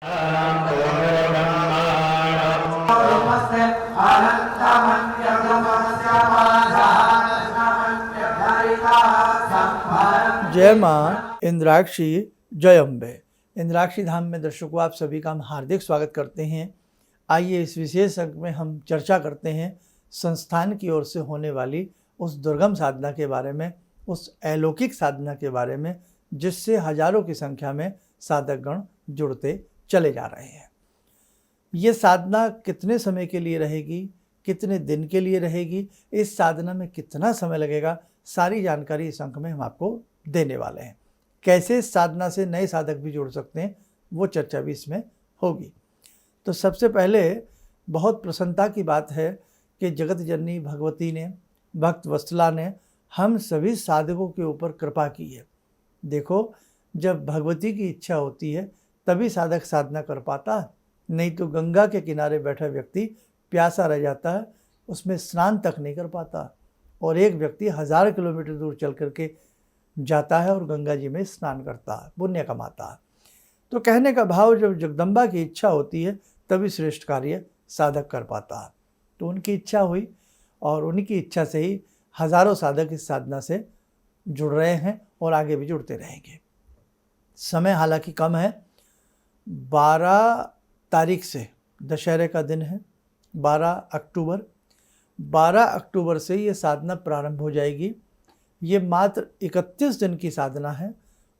जय माँ इंद्राक्षी, जय अम्बे। इंद्राक्षी धाम में दर्शकों आप सभी का हम हार्दिक स्वागत करते हैं। आइए इस विशेष अंक में हम चर्चा करते हैं संस्थान की ओर से होने वाली उस दुर्गम साधना के बारे में, उस अलौकिक साधना के बारे में जिससे हजारों की संख्या में साधकगण जुड़ते चले जा रहे हैं। ये साधना कितने समय के लिए रहेगी, कितने दिन के लिए रहेगी, इस साधना में कितना समय लगेगा, सारी जानकारी इस अंक में हम आपको देने वाले हैं। कैसे इस साधना से नए साधक भी जुड़ सकते हैं वो चर्चा भी इसमें होगी। तो सबसे पहले बहुत प्रसन्नता की बात है कि जगत जननी भगवती ने, भक्त वत्सला ने हम सभी साधकों के ऊपर कृपा की है। देखो, जब भगवती की इच्छा होती है तभी साधक साधना कर पाता है, नहीं तो गंगा के किनारे बैठा व्यक्ति प्यासा रह जाता है, उसमें स्नान तक नहीं कर पाता। और एक व्यक्ति 1000 किलोमीटर दूर चल करके जाता है और गंगा जी में स्नान करता है, पुण्य कमाता है। तो कहने का भाव, जब जगदम्बा की इच्छा होती है तभी श्रेष्ठ कार्य साधक कर पाता है। तो उनकी इच्छा हुई और उनकी इच्छा से ही हजारों साधक इस साधना से जुड़ रहे हैं और आगे भी जुड़ते रहेंगे। समय हालांकि कम है। 12 तारीख से दशहरे का दिन है, 12 अक्टूबर से ये साधना प्रारंभ हो जाएगी। ये मात्र 31 दिन की साधना है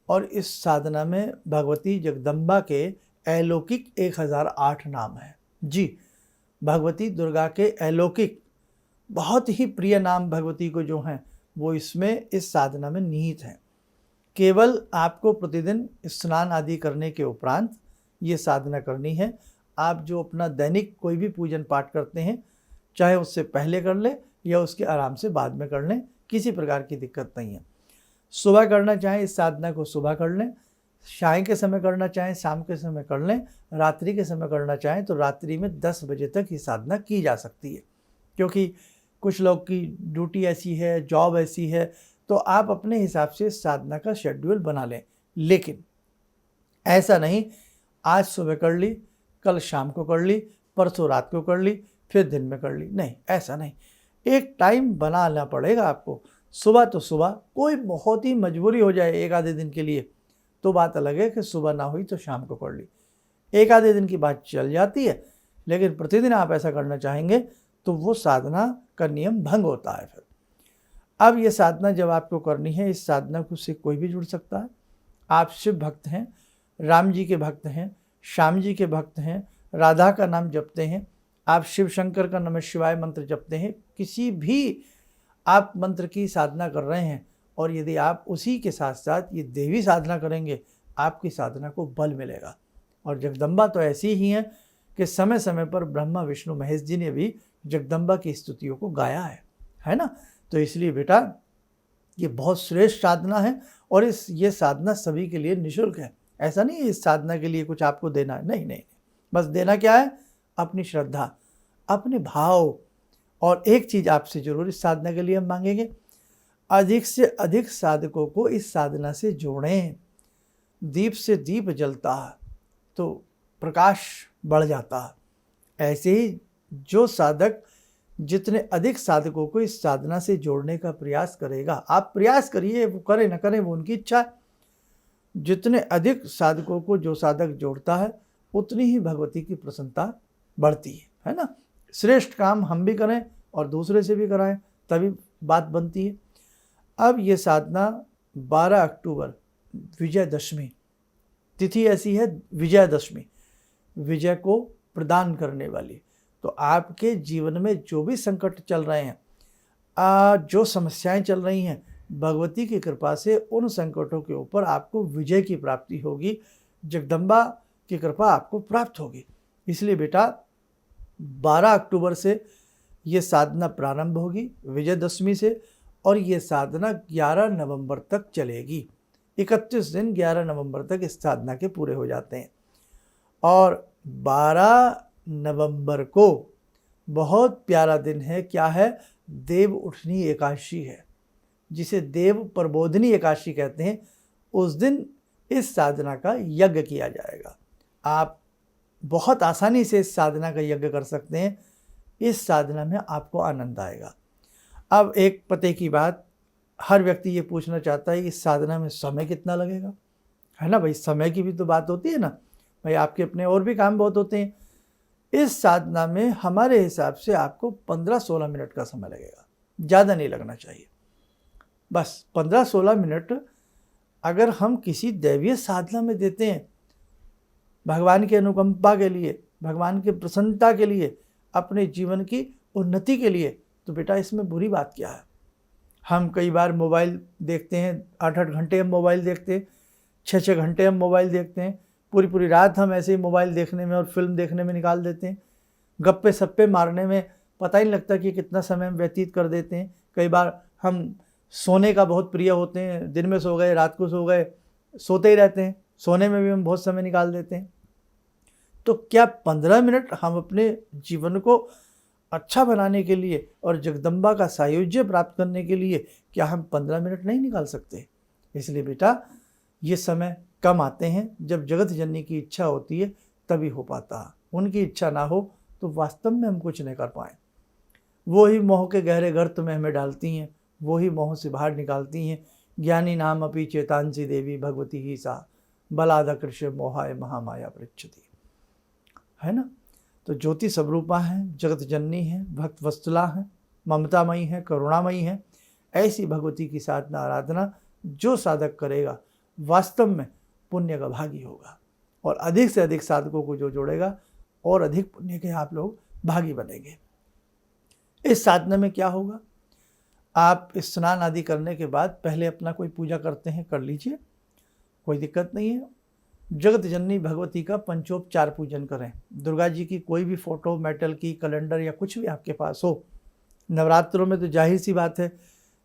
और इस साधना में भगवती जगदम्बा के अलौकिक 1008 नाम हैं। जी, भगवती दुर्गा के अलौकिक बहुत ही प्रिय नाम भगवती को जो हैं वो इसमें इस साधना में निहित हैं। केवल आपको प्रतिदिन स्नान आदि करने के उपरांत ये साधना करनी है। आप जो अपना दैनिक कोई भी पूजन पाठ करते हैं, चाहे उससे पहले कर लें या उसके आराम से बाद में कर लें, किसी प्रकार की दिक्कत नहीं है। सुबह करना चाहें इस साधना को सुबह कर लें, साय के समय करना चाहें शाम के समय कर लें, रात्रि के समय करना चाहें तो रात्रि में 10 बजे तक ये साधना की जा सकती है। क्योंकि कुछ लोग की ड्यूटी ऐसी है, जॉब ऐसी है, तो आप अपने हिसाब से इस साधना का शेड्यूल बना लें। लेकिन ऐसा नहीं आज सुबह कर ली, कल शाम को कर ली, परसों रात को कर ली, फिर दिन में कर ली, नहीं, ऐसा नहीं। एक टाइम बनाना पड़ेगा आपको। सुबह तो सुबह, कोई बहुत ही मजबूरी हो जाए एक आधे दिन के लिए तो बात अलग है कि सुबह ना हुई तो शाम को कर ली, एक आधे दिन की बात चल जाती है। लेकिन प्रतिदिन आप ऐसा करना चाहेंगे तो वो साधना का नियम भंग होता है। फिर अब ये साधना जब आपको करनी है, इस साधना को से कोई भी जुड़ सकता है। आप शिव भक्त हैं, राम जी के भक्त हैं, श्याम जी के भक्त हैं, राधा का नाम जपते हैं, आप शिव शंकर का नमः शिवाय मंत्र जपते हैं, किसी भी आप मंत्र की साधना कर रहे हैं और यदि आप उसी के साथ साथ ये देवी साधना करेंगे, आपकी साधना को बल मिलेगा। और जगदम्बा तो ऐसी ही हैं कि समय समय पर ब्रह्मा विष्णु महेश जी ने भी जगदम्बा की स्तुतियों को गाया है ना। तो इसलिए बेटा ये बहुत श्रेष्ठ साधना है और ये साधना सभी के लिए निःशुल्क है। ऐसा नहीं है इस साधना के लिए कुछ आपको देना है, नहीं, बस देना क्या है, अपनी श्रद्धा, अपने भाव। और एक चीज़ आपसे जरूर इस साधना के लिए हम मांगेंगे, अधिक से अधिक साधकों को इस साधना से जोड़ें। दीप से दीप जलता है तो प्रकाश बढ़ जाता है। ऐसे ही जो साधक जितने अधिक साधकों को इस साधना से जोड़ने का प्रयास करेगा, आप प्रयास करिए, वो करें न करें वो उनकी इच्छा है। जितने अधिक साधकों को जो साधक जोड़ता है उतनी ही भगवती की प्रसन्नता बढ़ती है ना। श्रेष्ठ काम हम भी करें और दूसरे से भी कराएं, तभी बात बनती है। अब ये साधना 12 अक्टूबर विजयदशमी तिथि ऐसी है, विजयदशमी, विजय को प्रदान करने वाली। तो आपके जीवन में जो भी संकट चल रहे हैं, जो समस्याएं चल रही हैं, भगवती की कृपा से उन संकटों के ऊपर आपको विजय की प्राप्ति होगी, जगदम्बा की कृपा आपको प्राप्त होगी। इसलिए बेटा 12 अक्टूबर से ये साधना प्रारंभ होगी विजयदशमी से, और ये साधना 11 नवंबर तक चलेगी। 31 दिन 11 नवंबर तक इस साधना के पूरे हो जाते हैं। और 12 नवंबर को बहुत प्यारा दिन है, क्या है, देव उठनी एकादशी है, जिसे देव प्रबोधनी एकादशी कहते हैं। उस दिन इस साधना का यज्ञ किया जाएगा। आप बहुत आसानी से इस साधना का यज्ञ कर सकते हैं। इस साधना में आपको आनंद आएगा। अब एक पते की बात, हर व्यक्ति ये पूछना चाहता है कि इस साधना में समय कितना लगेगा, है ना भाई, समय की भी तो बात होती है ना भाई, आपके अपने और भी काम बहुत होते हैं। इस साधना में हमारे हिसाब से आपको 15-16 मिनट का समय लगेगा, ज़्यादा नहीं लगना चाहिए। बस 15-16 मिनट अगर हम किसी दैवीय साधना में देते हैं, भगवान की अनुकंपा के लिए, भगवान की प्रसन्नता के लिए, अपने जीवन की उन्नति के लिए, तो बेटा इसमें बुरी बात क्या है। हम कई बार मोबाइल देखते हैं, 8-8 घंटे हम मोबाइल देखते हैं, 6-6 घंटे हम मोबाइल देखते हैं, पूरी पूरी रात हम ऐसे ही मोबाइल देखने में और फिल्म देखने में निकाल देते हैं। गप्पे सप्पे मारने में पता ही नहीं लगता कि कितना समय हम व्यतीत कर देते हैं। कई बार हम सोने का बहुत प्रिय होते हैं, दिन में सो गए, रात को सो गए, सोते ही रहते हैं, सोने में भी हम बहुत समय निकाल देते हैं। तो क्या 15 मिनट हम अपने जीवन को अच्छा बनाने के लिए और जगदम्बा का सायुज्य प्राप्त करने के लिए क्या हम 15 मिनट नहीं निकाल सकते। इसलिए बेटा ये समय कम आते हैं, जब जगत जननी की इच्छा होती है तभी हो पाता है। उनकी इच्छा ना हो तो वास्तव में हम कुछ नहीं कर पाए। वो ही मोह के गहरे गर्त में हमें डालती हैं, वो ही मोह से बाहर निकालती हैं। ज्ञानी नाम अपि चेतांसी देवी भगवती ही सा बलादकृष्य मोहाय महामाया पृच्छति, है ना। तो ज्योति स्वरूपा है, जगत जननी है, भक्त वत्सला है, ममतामयी है, करुणामयी है। ऐसी भगवती की साधना आराधना जो साधक करेगा वास्तव में पुण्य का भागी होगा, और अधिक से अधिक साधकों को जो जोड़ेगा और अधिक पुण्य के आप लोग भागी बनेंगे। इस साधना में क्या होगा, आप स्नान आदि करने के बाद पहले अपना कोई पूजा करते हैं, कर लीजिए, कोई दिक्कत नहीं है। जगत जननी भगवती का पंचोपचार पूजन करें। दुर्गा जी की कोई भी फ़ोटो, मेटल की, कैलेंडर या कुछ भी आपके पास हो। नवरात्रों में तो जाहिर सी बात है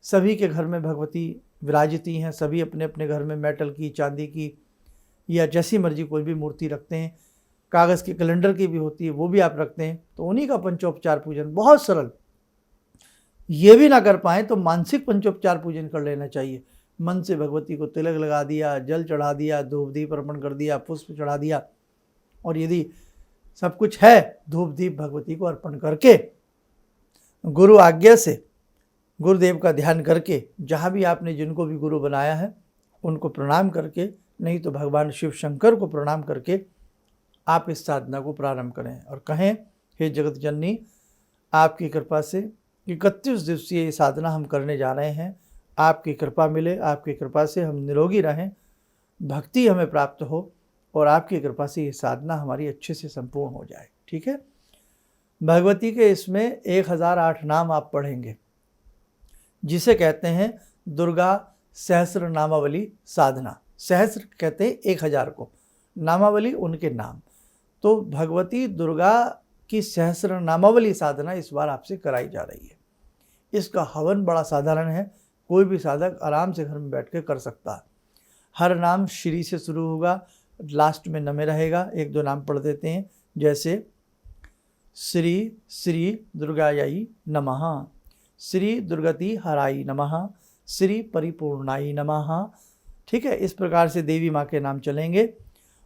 सभी के घर में भगवती विराजती हैं, सभी अपने अपने घर में मेटल की, चांदी की या जैसी मर्जी कोई भी मूर्ति रखते हैं। कागज़ के कैलेंडर की भी होती है, वो भी आप रखते हैं, तो उन्हीं का पंचोपचार पूजन बहुत सरल। ये भी ना कर पाएँ तो मानसिक पंचोपचार पूजन कर लेना चाहिए। मन से भगवती को तिलक लगा दिया, जल चढ़ा दिया, धूप दीप अर्पण कर दिया, पुष्प चढ़ा दिया, और यदि सब कुछ है धूप दीप भगवती को अर्पण करके, गुरु आज्ञा से गुरुदेव का ध्यान करके, जहाँ भी आपने जिनको भी गुरु बनाया है उनको प्रणाम करके, नहीं तो भगवान शिव शंकर को प्रणाम करके आप इस साधना को प्रारंभ करें और कहें, हे जगत जननी, आपकी कृपा से 31 दिवसीय ये साधना हम करने जा रहे हैं। आपकी कृपा मिले, आपकी कृपा से हम निरोगी रहें, भक्ति हमें प्राप्त हो, और आपकी कृपा से ये साधना हमारी अच्छे से संपूर्ण हो जाए। ठीक है। भगवती के इसमें 1008 नाम आप पढ़ेंगे, जिसे कहते हैं दुर्गा सहस्र नामावली साधना। सहस्र कहते हैं 1000 को, नामावली उनके नाम। तो भगवती दुर्गा की सहस्र नामावली साधना इस बार आपसे कराई जा रही है। इसका हवन बड़ा साधारण है, कोई भी साधक आराम से घर में बैठ के कर सकता है। हर नाम श्री से शुरू होगा, लास्ट में न में रहेगा। 1-2 नाम पढ़ देते हैं, जैसे श्री श्री दुर्गायाई नमः, श्री दुर्गति हराई नमः, श्री परिपूर्णाई नमः। ठीक है, इस प्रकार से देवी माँ के नाम चलेंगे।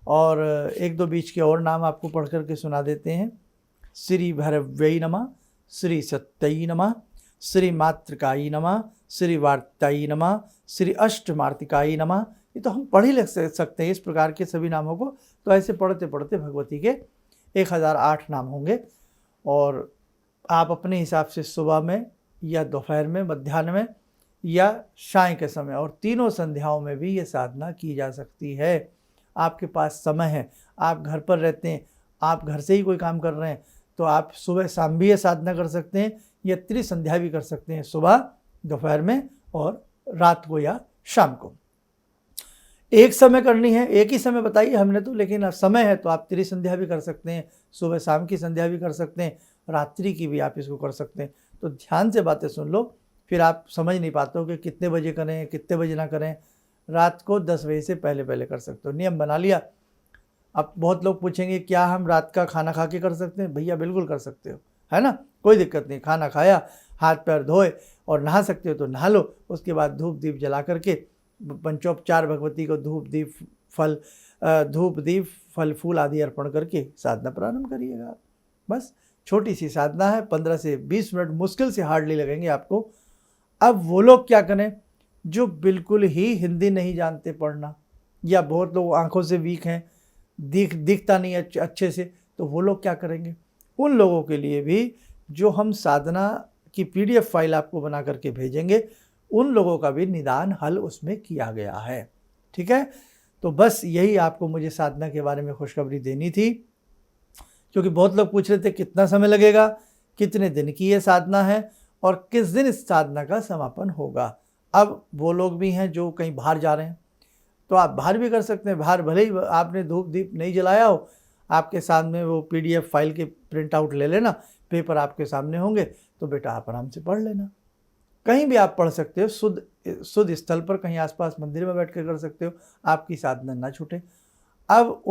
और 1-2 बीच के और नाम आपको पढ़ करके सुना देते हैं। श्री भैरव्यै नमः, श्री सत्यै नमः, श्री मातृकाई नमः, श्री वार्ताई नमः, श्री अष्टमार्तिकाई नमः। ये तो हम पढ़ ही लिख सकते हैं इस प्रकार के सभी नामों को। तो ऐसे पढ़ते पढ़ते भगवती के 1008 नाम होंगे, और आप अपने हिसाब से सुबह में या दोपहर में, मध्याह्न में या शाम के समय, और तीनों संध्याओं में भी ये साधना की जा सकती है। आपके पास समय है, आप घर पर रहते हैं, आप घर से ही कोई काम कर रहे हैं, तो आप सुबह शाम भी ये साधना कर सकते हैं, या त्रिसंध्या भी कर सकते हैं, सुबह, दोपहर में और रात को या शाम को। एक समय करनी है, एक ही समय बताइए हमने तो, लेकिन अब समय है तो आप त्रिसंध्या भी कर सकते हैं, सुबह शाम की संध्या भी कर सकते हैं, रात्रि की भी आप इसको कर सकते हैं। तो ध्यान से बातें सुन लो, फिर आप समझ नहीं पाते हो कि कितने बजे करें, कितने बजे ना करें। रात को 10 बजे से पहले पहले कर सकते हो, नियम बना लिया। अब बहुत लोग पूछेंगे क्या हम रात का खाना खा के कर सकते हैं? भैया बिल्कुल कर सकते हो, है ना, कोई दिक्कत नहीं। खाना खाया, हाथ पैर धोए और नहा सकते हो तो नहा लो। उसके बाद धूप दीप जला करके पंचोपचार भगवती को धूप दीप फल फूल आदि अर्पण करके साधना प्रारंभ करिएगा। बस छोटी सी साधना है, 15 से 20 मिनट मुश्किल से हार्डली लगेंगे आपको। अब वो लोग क्या करें जो बिल्कुल ही हिंदी नहीं जानते पढ़ना, या बहुत लोग आंखों से वीक हैं, दिखता नहीं अच्छे से, तो वो लोग क्या करेंगे? उन लोगों के लिए भी जो हम साधना की PDF फाइल आपको बना करके भेजेंगे, उन लोगों का भी निदान हल उसमें किया गया है। ठीक है, तो बस यही आपको मुझे साधना के बारे में खुशखबरी देनी थी, क्योंकि बहुत लोग पूछ रहे थे कितना समय लगेगा, कितने दिन की ये साधना है और किस दिन इस साधना का समापन होगा। अब वो लोग भी हैं जो कहीं बाहर जा रहे हैं, तो आप बाहर भी कर सकते हैं। बाहर भले ही आपने धूप दीप नहीं जलाया हो, आपके सामने वो PDF फाइल के प्रिंट आउट ले लेना, पेपर आपके सामने होंगे, तो बेटा आप आराम से पढ़ लेना। कहीं भी आप पढ़ सकते हो, शुद्ध स्थल पर, कहीं आसपास मंदिर में बैठ कर सकते हो, आपकी साधना ना छूटे। अब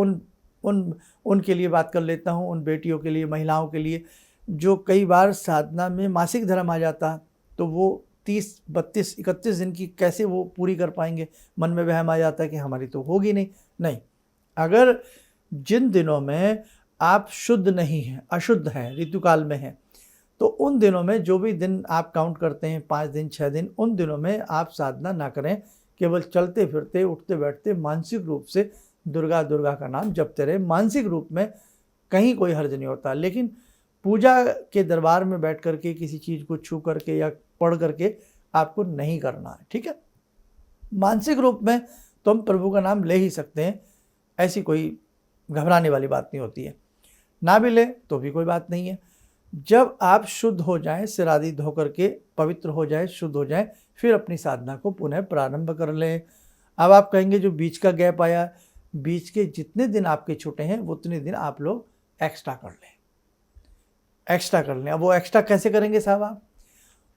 उनके लिए बात कर लेता हूँ, उन बेटियों के लिए, महिलाओं के लिए जो कई बार साधना में मासिक धर्म आ जाता है, तो वो 30, 32, 31 दिन की कैसे वो पूरी कर पाएंगे। मन में वहम आ जाता है कि हमारी तो होगी नहीं। अगर जिन दिनों में आप शुद्ध नहीं हैं, अशुद्ध हैं, ऋतुकाल में हैं, तो उन दिनों में जो भी दिन आप काउंट करते हैं, 5 दिन 6 दिन, उन दिनों में आप साधना ना करें। केवल चलते फिरते, उठते बैठते, मानसिक रूप से दुर्गा का नाम जपते रहे। मानसिक रूप में कहीं कोई हर्ज नहीं होता, लेकिन पूजा के दरबार में बैठ करके किसी चीज़ को छू करके या पढ़ करके आपको नहीं करना है। ठीक है, मानसिक रूप में तो हम प्रभु का नाम ले ही सकते हैं, ऐसी कोई घबराने वाली बात नहीं होती है। ना भी ले तो भी कोई बात नहीं है। जब आप शुद्ध हो जाएं, सिर आदि धो करके पवित्र हो जाएं, शुद्ध हो जाएं, फिर अपनी साधना को पुनः प्रारंभ कर लें। अब आप कहेंगे जो बीच का गैप आया, बीच के जितने दिन आपके छूटे हैं उतने दिन आप लोग एक्स्ट्रा कर लें। अब वो एक्स्ट्रा कैसे करेंगे साहब? आप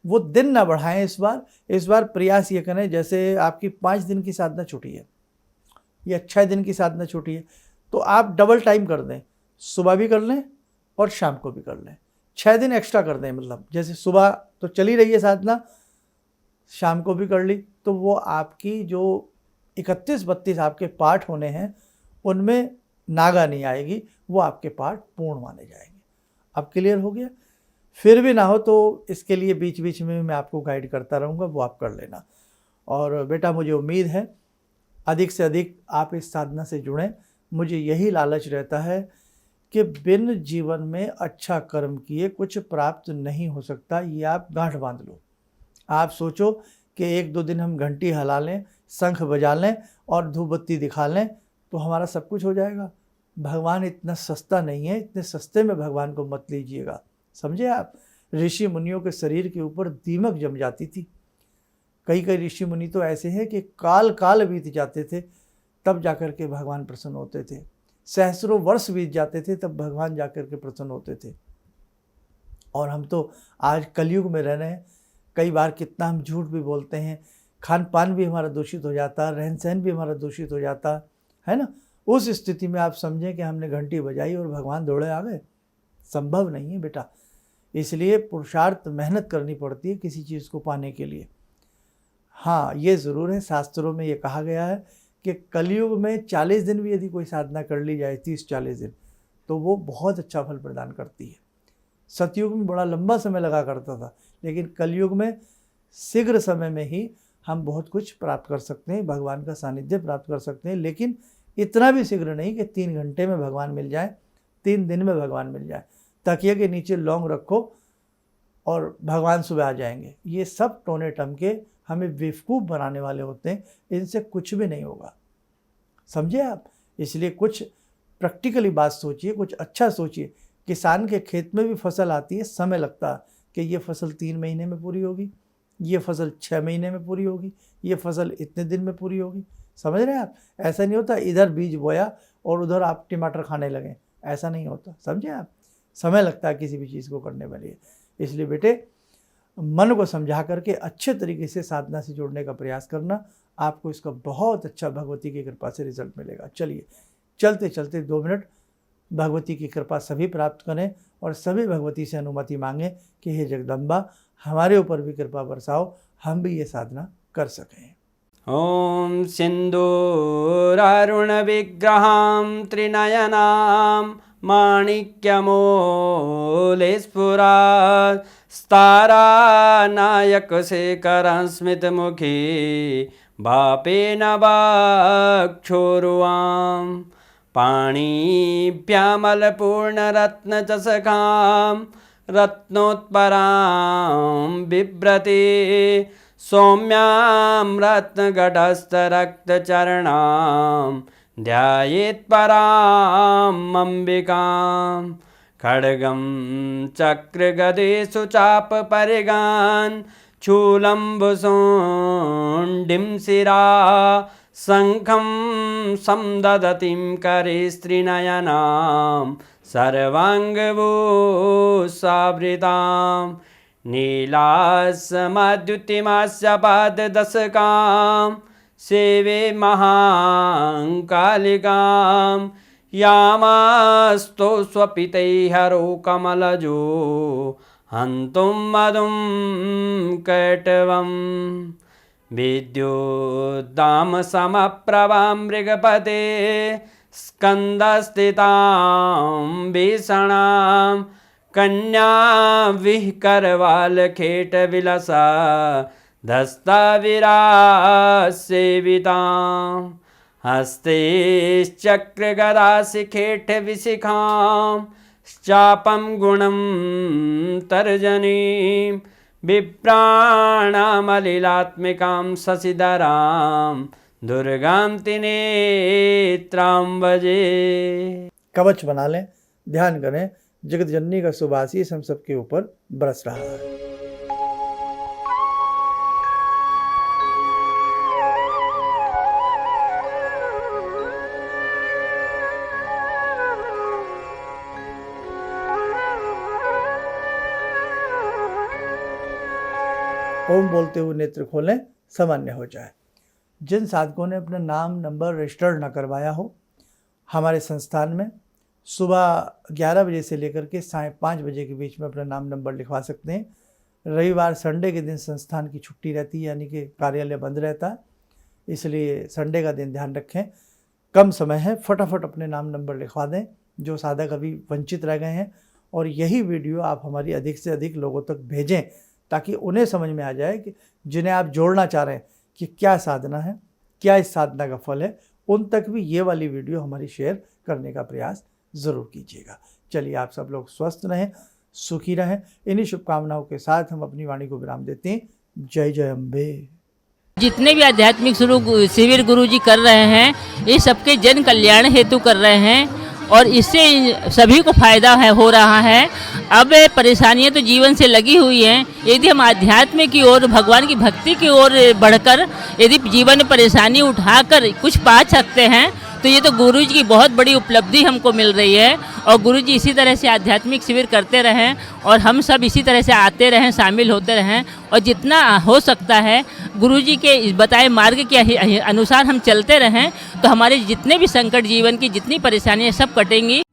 वो दिन ना बढ़ाएं। इस बार प्रयास ये करें, जैसे आपकी 5 दिन की साधना छूटी है या 6 दिन की साधना छूटी है, तो आप डबल टाइम कर दें, सुबह भी कर लें और शाम को भी कर लें। 6 दिन एक्स्ट्रा कर दें, मतलब जैसे सुबह तो चली रही है साधना, शाम को भी कर ली, तो वो आपकी जो 31-32 आपके पाठ होने हैं उनमें नागा नहीं आएगी, वो आपके पाठ पूर्ण माने जाएंगे। अब क्लियर हो गया? फिर भी ना हो तो इसके लिए बीच बीच में मैं आपको गाइड करता रहूँगा, वो आप कर लेना। और बेटा मुझे उम्मीद है अधिक से अधिक आप इस साधना से जुड़ें। मुझे यही लालच रहता है कि बिन जीवन में अच्छा कर्म किए कुछ प्राप्त नहीं हो सकता, ये आप गांठ बांध लो। आप सोचो कि 1-2 दिन हम घंटी हिला लें, शंख बजा लें और धूप बत्ती दिखा लें तो हमारा सब कुछ हो जाएगा। भगवान इतना सस्ता नहीं है, इतने सस्ते में भगवान को मत लीजिएगा, समझे आप। ऋषि मुनियों के शरीर के ऊपर दीमक जम जाती थी। कई ऋषि मुनि तो ऐसे हैं कि काल बीत जाते थे तब जाकर के भगवान प्रसन्न होते थे, सहस्रों वर्ष बीत जाते थे तब भगवान जाकर के प्रसन्न होते थे। और हम तो आज कलयुग में रह रहे हैं। कई बार कितना हम झूठ भी बोलते हैं, खान पान भी हमारा दूषित हो जाता, रहन सहन भी हमारा दूषित हो जाता है ना। उस स्थिति में आप समझें कि हमने घंटी बजाई और भगवान दौड़े आ गए, संभव नहीं है बेटा। इसलिए पुरुषार्थ, मेहनत करनी पड़ती है किसी चीज़ को पाने के लिए। हाँ, ये ज़रूर है, शास्त्रों में ये कहा गया है कि कलयुग में 40 दिन भी यदि कोई साधना कर ली जाए, 30-40 दिन, तो वो बहुत अच्छा फल प्रदान करती है। सतयुग में बड़ा लंबा समय लगा करता था, लेकिन कलयुग में शीघ्र समय में ही हम बहुत कुछ प्राप्त कर सकते हैं, भगवान का सानिध्य प्राप्त कर सकते हैं। लेकिन इतना भी शीघ्र नहीं कि 3 घंटे में भगवान मिल जाए, 3 दिन में भगवान मिल जाए। तकिए के नीचे लौंग रखो और भगवान सुबह आ जाएंगे, ये सब टोने टमके हमें बेवकूफ़ बनाने वाले होते हैं। इनसे कुछ भी नहीं होगा, समझे आप। इसलिए कुछ प्रैक्टिकली बात सोचिए, कुछ अच्छा सोचिए। किसान के खेत में भी फसल आती है, समय लगता है कि ये फसल 3 महीने में पूरी होगी, ये फसल 6 महीने में पूरी होगी, ये फसल इतने दिन में पूरी होगी। समझ रहे हैं आप? ऐसा नहीं होता इधर बीज बोया और उधर आप टमाटर खाने लगे, ऐसा नहीं होता, समझे आप। समय लगता है किसी भी चीज़ को करने वाली है। इसलिए बेटे मन को समझा करके अच्छे तरीके से साधना से जोड़ने का प्रयास करना, आपको इसका बहुत अच्छा भगवती की कृपा से रिजल्ट मिलेगा। चलिए चलते चलते 2 मिनट भगवती की कृपा सभी प्राप्त करें और सभी भगवती से अनुमति मांगें कि हे जगदम्बा हमारे ऊपर भी कृपा बरसाओ, हम भी ये साधना कर सकें। ॐ सिन्दूरारुणविग्रहां त्रिनयनां माणिक्यमूलस्फुरात् स्तारानायकशेखरं स्मितमुखी भापेन वक्षोरुवां पाणिभ्यामलपूर्णरत्नचषकां रत्नोत्परां बिभ्रति सौम्यां रत्नघटस्थरक्तचरणां ध्यायेत्परां अम्बिकां खड्गं चक्रगदेषु चापपरिगान् शूलम्बुशुण्डिं शिरा शङ्खं संदधतीं करे स्त्रीनयनां सर्वाङ्गभूषावृतां नीलास्मद्युतिमास्य पाददशकां सेवे महाकालिकां यामास्तो स्वपितैहरो कमलजो हन्तुं मधुं कैटवं विद्युद्दामसमप्रभां मृगपते स्कन्दस्थितां भीषणां कन्या विहकरवालखेटविलसा धस्ताविरासेवितां हस्तेश्चक्रगदाशिखेटविशिखां चापं गुणं तर्जनीं विप्राणामलिलात्मिकां शशिधरां दुर्गां त्रिनेत्रां भजे। कवच बना लें, ध्यान करें, जगत जननी का शुभ आशीष हम सबके ऊपर बरस रहा है। ओम बोलते हुए नेत्र खोलें, सामान्य हो जाए। जिन साधकों ने अपना नाम नंबर रजिस्टर्ड न करवाया हो, हमारे संस्थान में सुबह 11 बजे से लेकर के 5:30 बजे के बीच में अपना नाम नंबर लिखवा सकते हैं। रविवार संडे के दिन संस्थान की छुट्टी रहती है, यानी कि कार्यालय बंद रहता है, इसलिए संडे का दिन ध्यान रखें। कम समय है, फटाफट अपने नाम नंबर लिखवा दें जो साधक अभी वंचित रह गए हैं, और यही वीडियो आप हमारी अधिक से अधिक लोगों तक भेजें ताकि उन्हें समझ में आ जाए कि जिन्हें आप जोड़ना चाह रहे हैं कि क्या साधना है, क्या इस साधना का फल है, उन तक भी ये वाली वीडियो हमारी शेयर करने का प्रयास ज़रूर कीजिएगा। चलिए, आप सब लोग स्वस्थ रहें, सुखी रहें। इन्हीं शुभकामनाओं के साथ हम अपनी वाणी को विराम देते हैं। जय जय अम्बे। जितने भी आध्यात्मिक शिविर गुरुजी कर रहे हैं, ये सबके जन कल्याण हेतु कर रहे हैं और इससे सभी को फायदा हो रहा है। अब परेशानियां तो जीवन से लगी हुई हैं, यदि हम आध्यात्म की ओर, भगवान की भक्ति की ओर बढ़कर यदि जीवन में परेशानी उठाकर कुछ पा सकते हैं तो ये तो गुरुजी की बहुत बड़ी उपलब्धि हमको मिल रही है। और गुरुजी इसी तरह से आध्यात्मिक शिविर करते रहें और हम सब इसी तरह से आते रहें, शामिल होते रहें, और जितना हो सकता है गुरुजी के बताए मार्ग के अनुसार हम चलते रहें तो हमारे जितने भी संकट, जीवन की जितनी परेशानियां सब कटेंगी।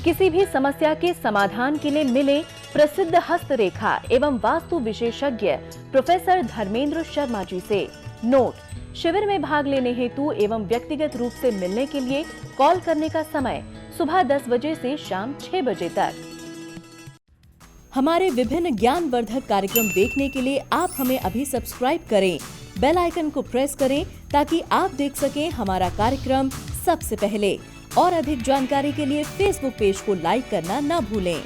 किसी भी समस्या के समाधान के लिए मिले प्रसिद्ध हस्तरेखा एवं वास्तु विशेषज्ञ प्रोफेसर धर्मेंद्र शर्मा जी से। नोट: शिविर में भाग लेने हेतु एवं व्यक्तिगत रूप से मिलने के लिए कॉल करने का समय सुबह 10 बजे से शाम 6 बजे तक। हमारे विभिन्न ज्ञानवर्धक कार्यक्रम देखने के लिए आप हमें अभी सब्सक्राइब करें, बेल आइकन को प्रेस करें ताकि आप देख सकें हमारा कार्यक्रम सबसे पहले। और अधिक जानकारी के लिए फेसबुक पेज को लाइक करना न भूलें।